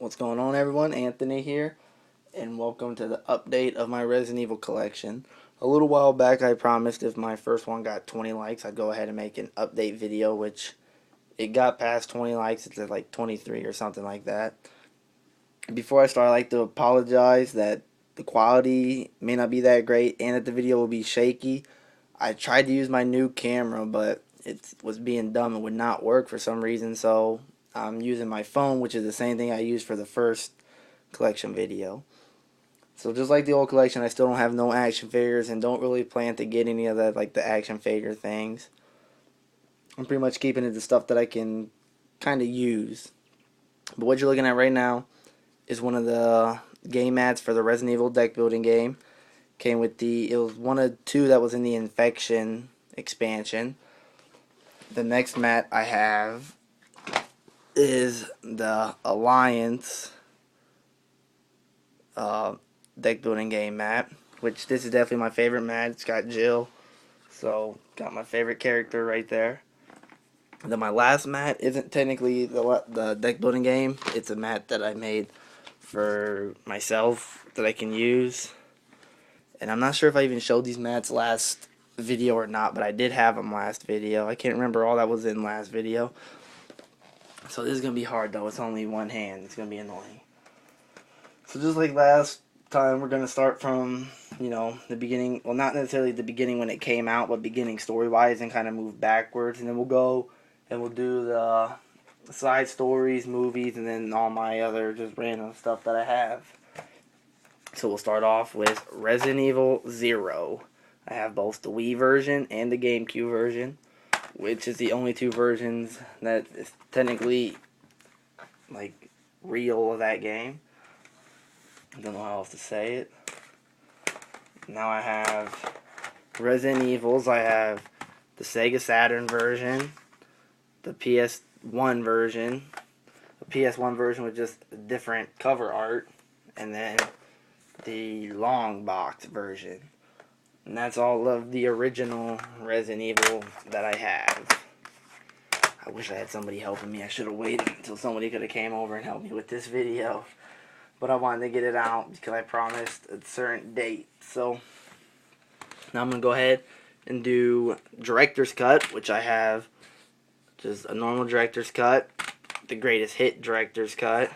What's going on, everyone? Anthony here, and welcome to the update of my Resident Evil collection. A little while back I promised if my first one got 20 likes I'd go ahead and make an update video, which it got past 20 likes. It's at like 23 or something like that. Before I start, I'd like to apologize that the quality may not be that great and that the video will be shaky. I tried to use my new camera, but it was being dumb and would not work for some reason, so I'm using my phone, which is the same thing I used for the first collection video. So just like the old collection, I still don't have no action figures and don't really plan to get any of that, like the action figure things. I'm pretty much keeping it to stuff that I can kind of use. But what you're looking at right now is one of the game mats for the Resident Evil deck building game. It was one of two that was in the Infection expansion. The next mat I have is the Alliance deck building game mat, which this is definitely my favorite mat. It's got Jill, so got my favorite character right there. And then my last mat isn't technically the deck building game. It's a mat that I made for myself that I can use. And I'm not sure if I even showed these mats last video or not, but I did have them last video. I can't remember all that was in last video. So this is going to be hard though. It's only one hand. It's going to be annoying. So just like last time, we're going to start from, the beginning. Well, not necessarily the beginning when it came out, but beginning story-wise, and kind of move backwards. And then we'll go and we'll do the side stories, movies, and then all my other just random stuff that I have. So we'll start off with Resident Evil 0. I have both the Wii version and the GameCube version, which is the only two versions that is technically like real of that game. I don't know how else to say it. Now I have Resident Evils. I have the Sega Saturn version, the PS1 version, the PS1 version with just different cover art, and then the long box version. And that's all of the original Resident Evil that I have. I wish I had somebody helping me. I should have waited until somebody could have came over and helped me with this video. But I wanted to get it out because I promised a certain date. So now I'm going to go ahead and do Director's Cut, which I have just a normal Director's Cut, the Greatest Hit Director's Cut,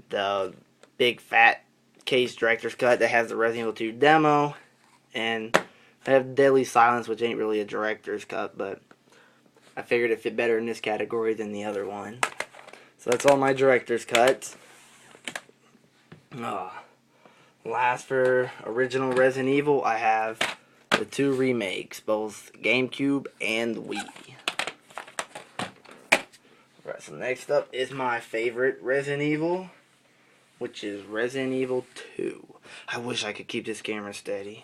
the big fat case Director's Cut that has the Resident Evil 2 demo, and I have Deadly Silence, which ain't really a Director's Cut, but I figured it fit better in this category than the other one. So that's all my Director's Cuts. Last for original Resident Evil, I have the two remakes, both GameCube and Wii. Alright, so next up is my favorite Resident Evil, which is Resident Evil 2. I wish I could keep this camera steady.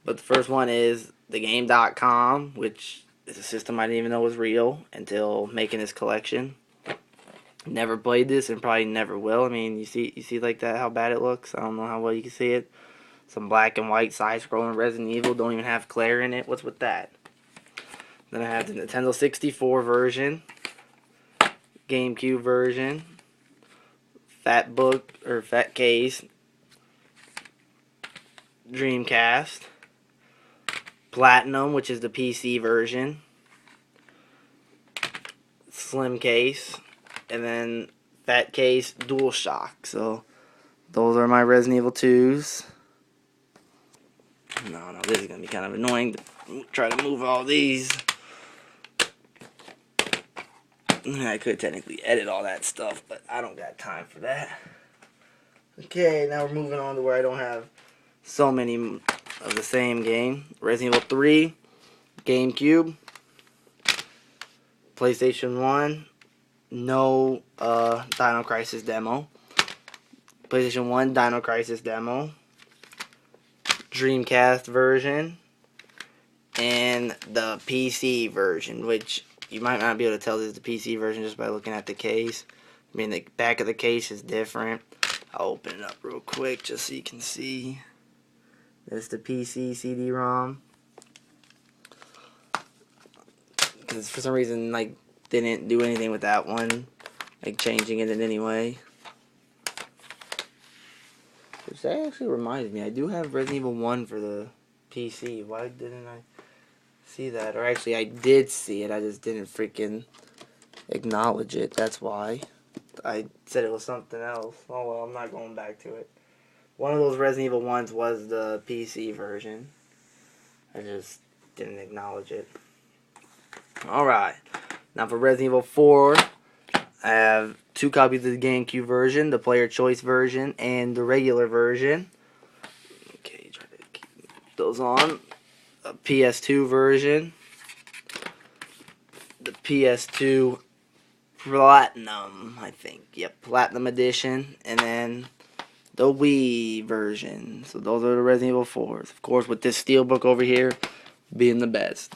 But the first one is thegame.com, which is a system I didn't even know was real until making this collection. Never played this and probably never will. I mean, you see like that, how bad it looks? I don't know how well you can see it. Some black and white side-scrolling Resident Evil, don't even have Claire in it. What's with that? Then I have the Nintendo 64 version, GameCube version, fat case, Dreamcast, Platinum, which is the PC version, slim case, and then fat case DualShock. So those are my Resident Evil 2s. No, this is going to be kind of annoying to try to move all these. I could technically edit all that stuff, but I don't got time for that. Okay, now we're moving on to where I don't have so many of the same game. Resident Evil 3, GameCube, PlayStation 1, no Dino Crisis demo. PlayStation 1 Dino Crisis demo, Dreamcast version, and the PC version, which you might not be able to tell this is the PC version just by looking at the case. I mean, the back of the case is different. I'll open it up real quick just so you can see. There's the PC CD-ROM. Because for some reason, like, didn't do anything with that one, like changing it in any way. Which that actually reminds me, I do have Resident Evil 1 for the PC. Why didn't I see that? Or actually, I did see it. I just didn't freaking acknowledge it. That's why. I said it was something else. Oh well, I'm not going back to it. One of those Resident Evil 1s was the PC version. I just didn't acknowledge it. Alright. Now for Resident Evil 4, I have 2 copies of the GameCube version, the player choice version, and the regular version. Okay, try to keep those on. A PS2 version. The PS2 Platinum, I think. Yep, Platinum Edition. And then the Wii version. So those are the Resident Evil 4s. Of course, with this steelbook over here being the best.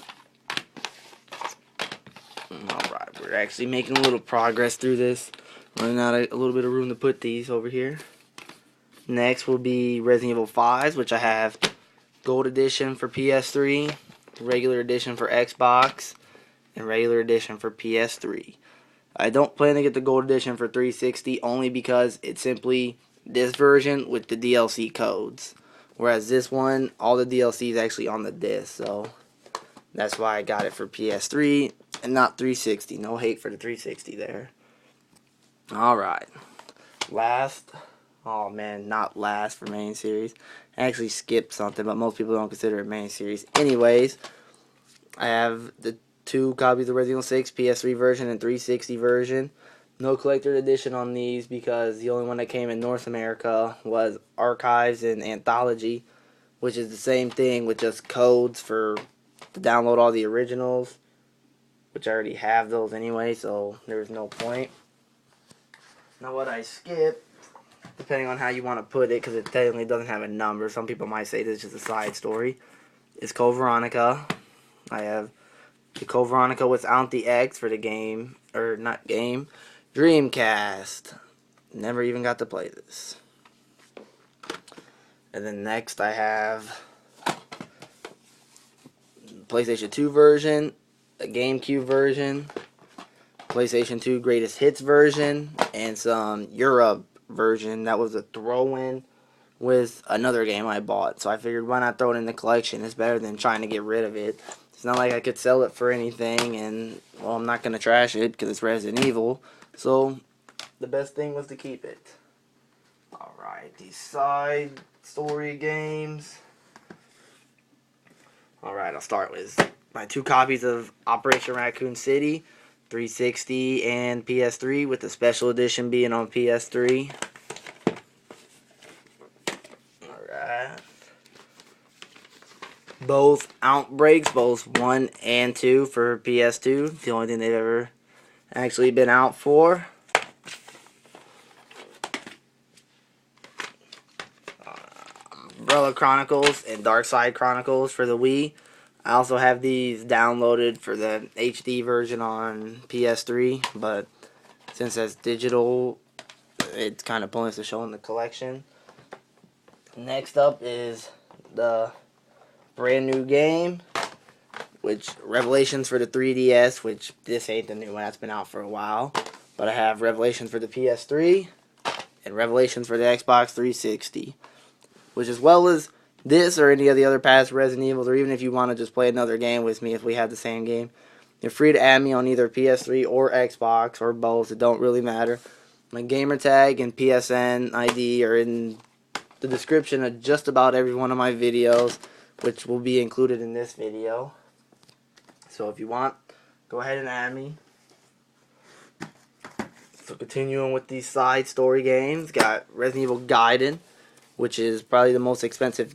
Alright, we're actually making a little progress through this. Running out of a little bit of room to put these over here. Next will be Resident Evil 5s, which I have Gold Edition for PS3, Regular Edition for Xbox, and Regular Edition for PS3. I don't plan to get the Gold Edition for 360 only because it's simply this version with the DLC codes. Whereas this one, all the DLC is actually on the disc, so that's why I got it for PS3 and not 360. No hate for the 360 there. Alright. Last. Oh man, not last for main series. I actually skipped something, but most people don't consider it main series. Anyways, I have the 2 copies of Resident Evil 6, PS3 version and 360 version. No collector edition on these because the only one that came in North America was Archives and Anthology, which is the same thing with just codes for to download all the originals, which I already have those anyway, so there's no point. Now what I skipped, depending on how you want to put it, because it technically doesn't have a number, some people might say this is just a side story, is Code Veronica. I have the Code Veronica without the X for the game, or not game, Dreamcast. Never even got to play this. And then next I have PlayStation 2 version, a GameCube version, PlayStation 2 Greatest Hits version, and some Europe version that was a throw-in with another game I bought. So I figured why not throw it in the collection? It's better than trying to get rid of it. It's not like I could sell it for anything, and well, I'm not going to trash it because it's Resident Evil. So the best thing was to keep it. Alright, these side story games. Alright, I'll start with my 2 copies of Operation Raccoon City, 360 and PS3, with the special edition being on PS3. Alright. Both Outbreaks, both 1 and 2 for PS2. The only thing they've ever actually been out for. Umbrella Chronicles and Darkside Chronicles for the Wii. I also have these downloaded for the HD version on PS3, but since that's digital, it's kind of pointless to show in the collection. Next up is the brand new game, which Revelations for the 3DS, which this ain't the new one, that's been out for a while. But I have Revelations for the PS3 and Revelations for the Xbox 360. Which, as well as this or any of the other past Resident Evils, or even if you want to just play another game with me if we have the same game, you're free to add me on either PS3 or Xbox, or both, it don't really matter. My gamer tag and PSN ID are in the description of just about every one of my videos, which will be included in this video. So if you want, go ahead and add me. So continuing with these side story games, got Resident Evil Gaiden, which is probably the most expensive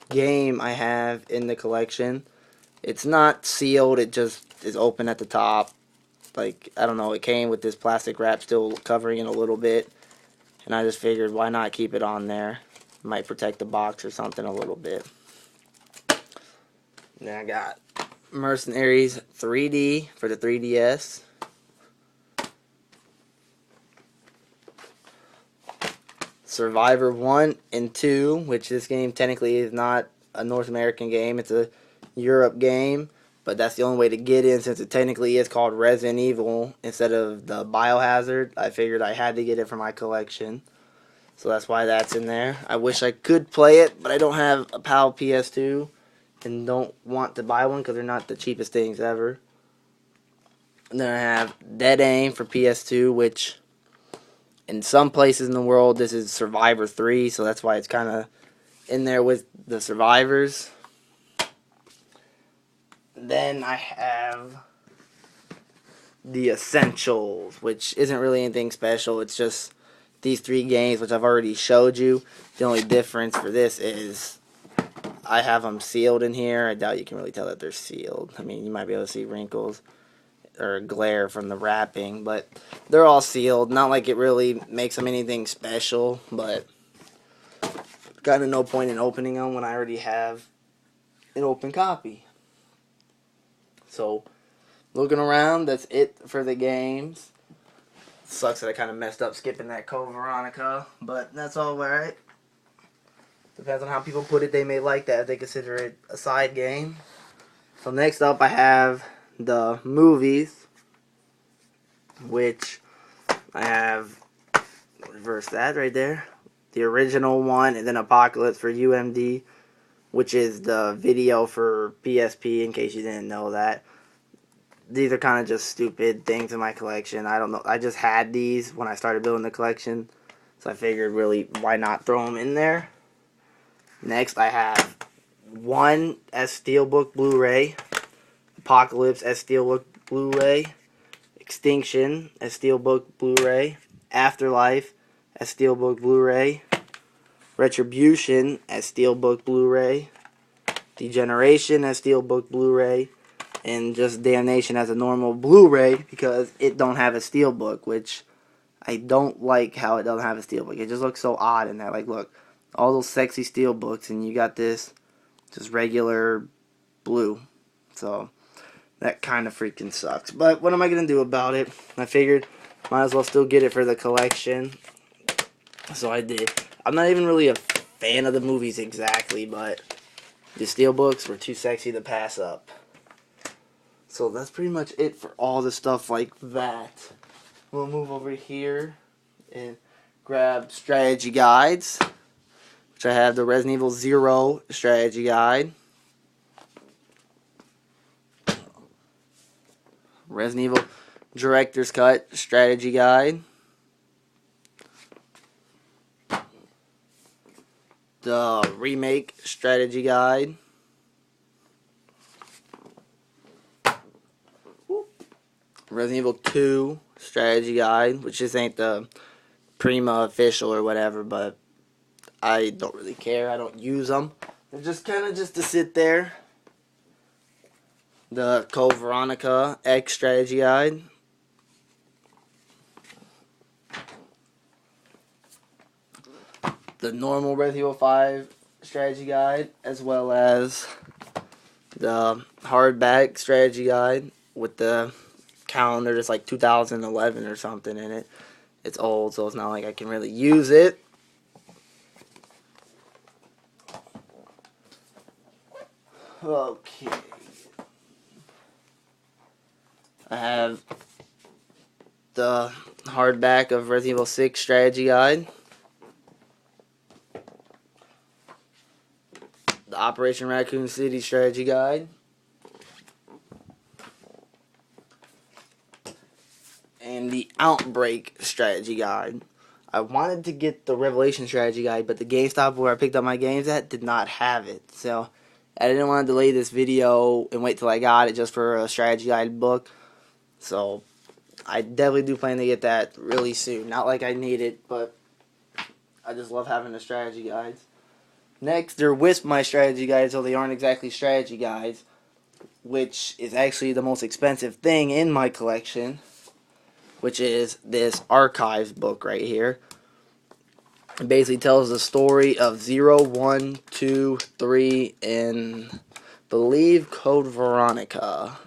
game I have in the collection. It's not sealed, it just is open at the top. Like, I don't know, it came with this plastic wrap still covering it a little bit. And I just figured, why not keep it on there? Might protect the box or something a little bit. Then I got Mercenaries 3D for the 3DS. Survivor 1 and 2, which this game technically is not a North American game, it's a Europe game, but that's the only way to get in since it technically is called Resident Evil instead of the Biohazard. I figured I had to get it for my collection. So that's why that's in there. I wish I could play it, but I don't have a PAL PS2 and don't want to buy one because they're not the cheapest things ever. And then I have Dead Aim for PS2, which in some places in the world this is Survivor 3, so that's why it's kind of in there with the Survivors. Then I have the Essentials, which isn't really anything special. It's just these 3 games, which I've already showed you. The only difference for this is I have them sealed in here. I doubt you can really tell that they're sealed. I mean, you might be able to see wrinkles or glare from the wrapping, but they're all sealed. Not like it really makes them anything special, but kind of no point in opening them when I already have an open copy. So, looking around, that's it for the games. Sucks that I kind of messed up skipping that Code Veronica, but that's alright. Depends on how people put it. They may like that if they consider it a side game. So next up I have the movies, which I have, reverse that right there, the original one, and then Apocalypse for UMD, which is the video for PSP, in case you didn't know that. These are kind of just stupid things in my collection. I don't know. I just had these when I started building the collection, so I figured really why not throw them in there. Next I have 1 as Steelbook Blu-ray, Apocalypse as Steelbook Blu-ray, Extinction as Steelbook Blu-ray, Afterlife as Steelbook Blu-ray, Retribution as Steelbook Blu-ray, Degeneration as Steelbook Blu-ray, and just Damnation as a normal Blu-ray because it don't have a Steelbook, which I don't like how it doesn't have a Steelbook. It just looks so odd in there. Like, look, all those sexy Steelbooks, and you got this just regular blue. So that kind of freaking sucks. But what am I going to do about it? I figured might as well still get it for the collection. So I did. I'm not even really a fan of the movies exactly, but the Steelbooks were too sexy to pass up. So that's pretty much it for all the stuff like that. We'll move over here and grab strategy guides, which I have the Resident Evil 0 strategy guide, Resident Evil Director's Cut strategy guide, the remake strategy guide, Resident Evil 2 strategy guide, which just ain't the Prima official or whatever, but I don't really care. I don't use them. They're just kind of just to sit there. The Code Veronica X strategy guide. The normal Resident Evil 5 strategy guide, as well as the hardback strategy guide with the calendar. It's like 2011 or something in it. It's old, so it's not like I can really use it. Okay. I have the hardback of Resident Evil 6 strategy guide. The Operation Raccoon City strategy guide. And the Outbreak strategy guide. I wanted to get the Revelation strategy guide, but the GameStop where I picked up my games at did not have it. So I didn't want to delay this video and wait till I got it just for a strategy guide book. So I definitely do plan to get that really soon. Not like I need it, but I just love having the strategy guides. Next, they're Wisp My strategy guides, so they aren't exactly strategy guides, which is actually the most expensive thing in my collection, which is this Archives book right here. It basically tells the story of 0, 1, 2, 3, and I believe Code Veronica.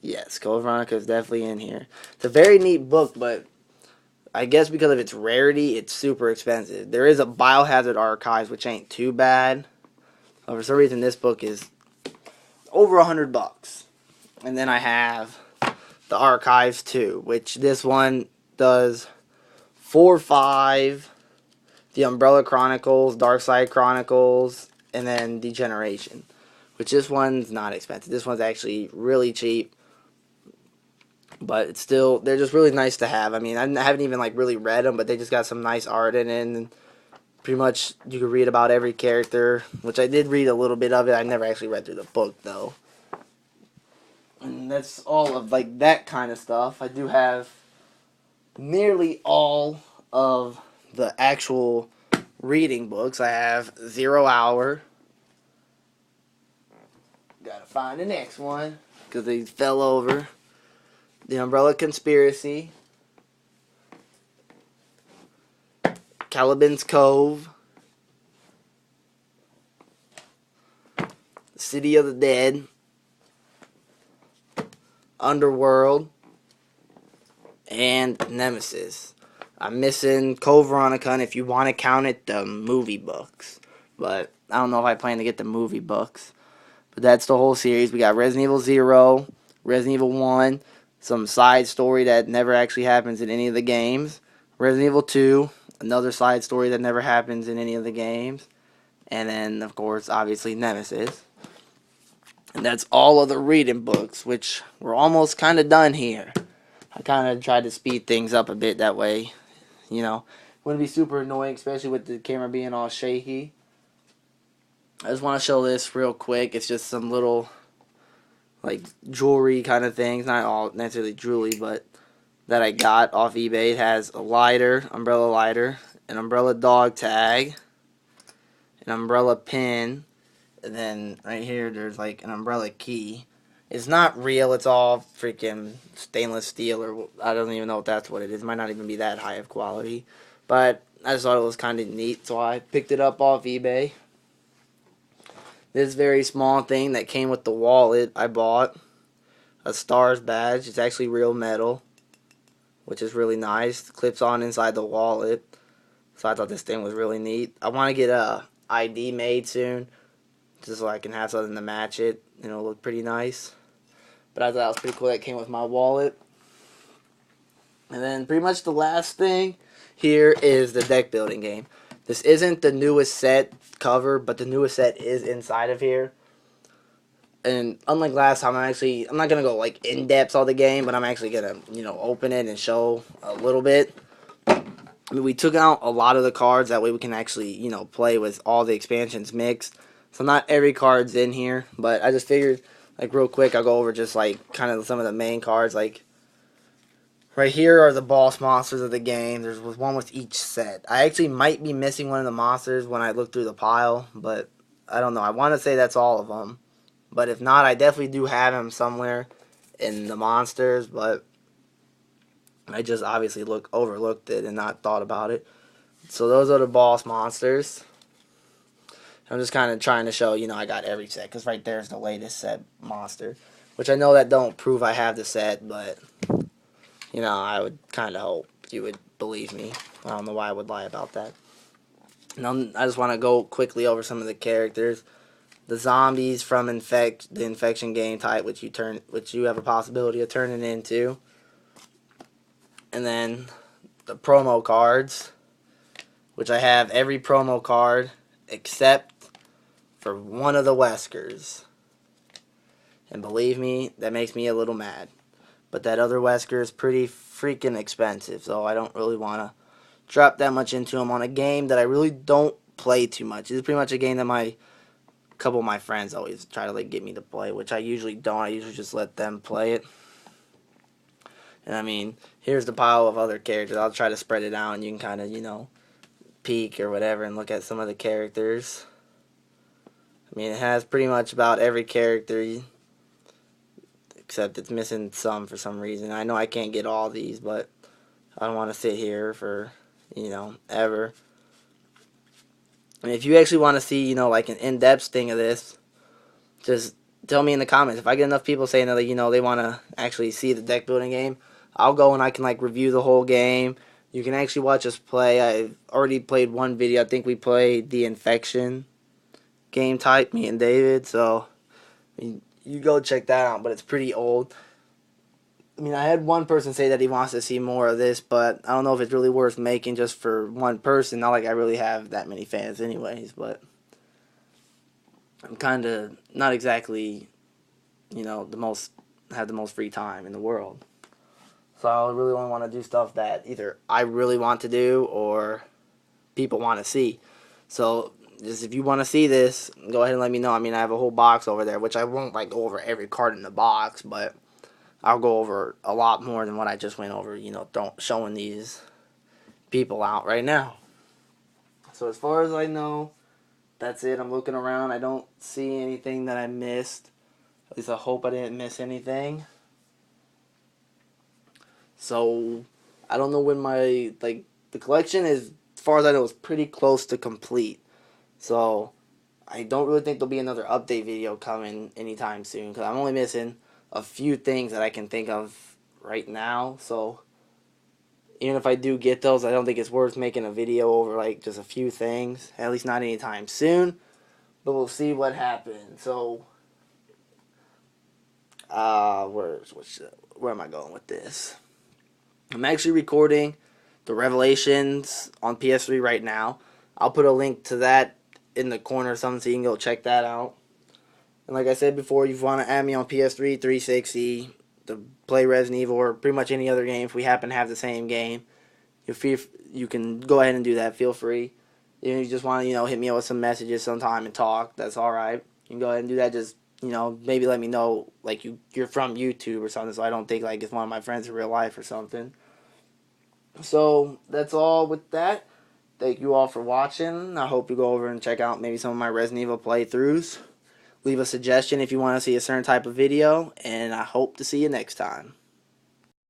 Yes, Code Veronica is definitely in here. It's a very neat book, but I guess because of its rarity, it's super expensive. There is a Biohazard Archives, which ain't too bad. But for some reason, this book is over $100. And then I have the Archives 2, which this one does 4, 5, the Umbrella Chronicles, Dark Side Chronicles, and then Degeneration. Which this one's not expensive. This one's actually really cheap. But it's still, they're just really nice to have. I mean, I haven't even like really read them, but they just got some nice art in it. And pretty much you can read about every character, which I did read a little bit of it. I never actually read through the book though. And that's all of like that kind of stuff. I do have nearly all of the actual reading books. I have 0 Hour. Gotta find the next one because they fell over. The Umbrella Conspiracy. Caliban's Cove. City of the Dead. Underworld. And Nemesis. I'm missing Code Veronica, and if you want to count it, the movie books. But I don't know if I plan to get the movie books. But that's the whole series. We got Resident Evil 0, Resident Evil 1, some side story that never actually happens in any of the games. Resident Evil 2, another side story that never happens in any of the games. And then, of course, obviously Nemesis. And that's all of the reading books, which we're almost kind of done here. I kind of tried to speed things up a bit that way. You know, wouldn't be super annoying, especially with the camera being all shaky. I just want to show this real quick. It's just some little, like, jewelry kind of things. Not all necessarily jewelry, but that I got off eBay. It has a lighter, umbrella lighter, an umbrella dog tag, an umbrella pin, and then right here there's, like, an umbrella key. It's not real. It's all freaking stainless steel, or I don't even know if that's what it is. It might not even be that high of quality. But I just thought it was kind of neat, so I picked it up off eBay. This very small thing that came with the wallet I bought. A Stars badge. It's actually real metal, which is really nice. It clips on inside the wallet. So I thought this thing was really neat. I want to get a ID made soon, just so I can have something to match it. You know, look pretty nice. But I thought it was pretty cool that it came with my wallet. And then pretty much the last thing here is the deck building game. This isn't the newest set cover, but the newest set is inside of here. And unlike last time, I'm not going to go like in depth on the game, but I'm actually going to, you know, open it and show a little bit. I mean, we took out a lot of the cards, that way we can actually, you know, play with all the expansions mixed. So not every card's in here, but I just figured, like, real quick, I'll go over just like kind of some of the main cards. Like, right here are the boss monsters of the game. There's one with each set. I actually might be missing one of the monsters when I look through the pile, but I don't know. I want to say that's all of them. But if not, I definitely do have him somewhere in the monsters, but I just obviously overlooked it and not thought about it. So those are the boss monsters. I'm just kind of trying to show, you know, I got every set, because right there's the latest set monster, which I know that don't prove I have the set, but, you know, I would kind of hope you would believe me. I don't know why I would lie about that. And I just want to go quickly over some of the characters. The zombies from the infection game type, which you have a possibility of turning into. And then the promo cards, which I have every promo card except for one of the Weskers. And believe me, that makes me a little mad. But that other Wesker is pretty freaking expensive, so I don't really want to drop that much into him on a game that I really don't play too much. It's pretty much a game that a couple of my friends always try to like get me to play, which I usually don't. I usually just let them play it. And I mean, here's the pile of other characters. I'll try to spread it out, and you can kind of, you know, peek or whatever and look at some of the characters. I mean, it has pretty much about every character, except it's missing some for some reason. I know I can't get all these, but I don't want to sit here for, you know, ever. I mean, if you actually want to see, you know, like an in-depth thing of this, just tell me in the comments. If I get enough people saying that, you know, they want to actually see the deck building game, I'll go and I can, like, review the whole game. You can actually watch us play. I've already played one video. I think we played the infection game type, me and David. So, I mean, you go check that out, but it's pretty old. I mean, I had one person say that he wants to see more of this, but I don't know if it's really worth making just for one person. Not like I really have that many fans anyways, but I'm kind of not exactly, have the most free time in the world. So I really only want to do stuff that either I really want to do or people want to see. So just if you want to see this, go ahead and let me know. I mean, I have a whole box over there, which I won't like go over every card in the box, but I'll go over a lot more than what I just went over, showing these people out right now. So as far as I know, that's it. I'm looking around. I don't see anything that I missed. At least I hope I didn't miss anything. So I don't know when the collection is, as far as I know, is pretty close to complete. So I don't really think there'll be another update video coming anytime soon because I'm only missing a few things that I can think of right now. So even if I do get those, I don't think it's worth making a video over like just a few things. At least not anytime soon. But we'll see what happens. So where am I going with this? I'm actually recording the Revelations on PS3 right now. I'll put a link to that in the corner or something so you can go check that out. And like I said before, if you want to add me on PS3, 360 to play Resident Evil or pretty much any other game, if we happen to have the same game, you can go ahead and do that. Feel free. If you just want to, hit me up with some messages sometime and talk, that's alright. You can go ahead and do that. Just, maybe let me know, like, you're from YouTube or something, so I don't think, like, it's one of my friends in real life or something. So, that's all with that. Thank you all for watching. I hope you go over and check out maybe some of my Resident Evil playthroughs. Leave a suggestion if you want to see a certain type of video, and I hope to see you next time.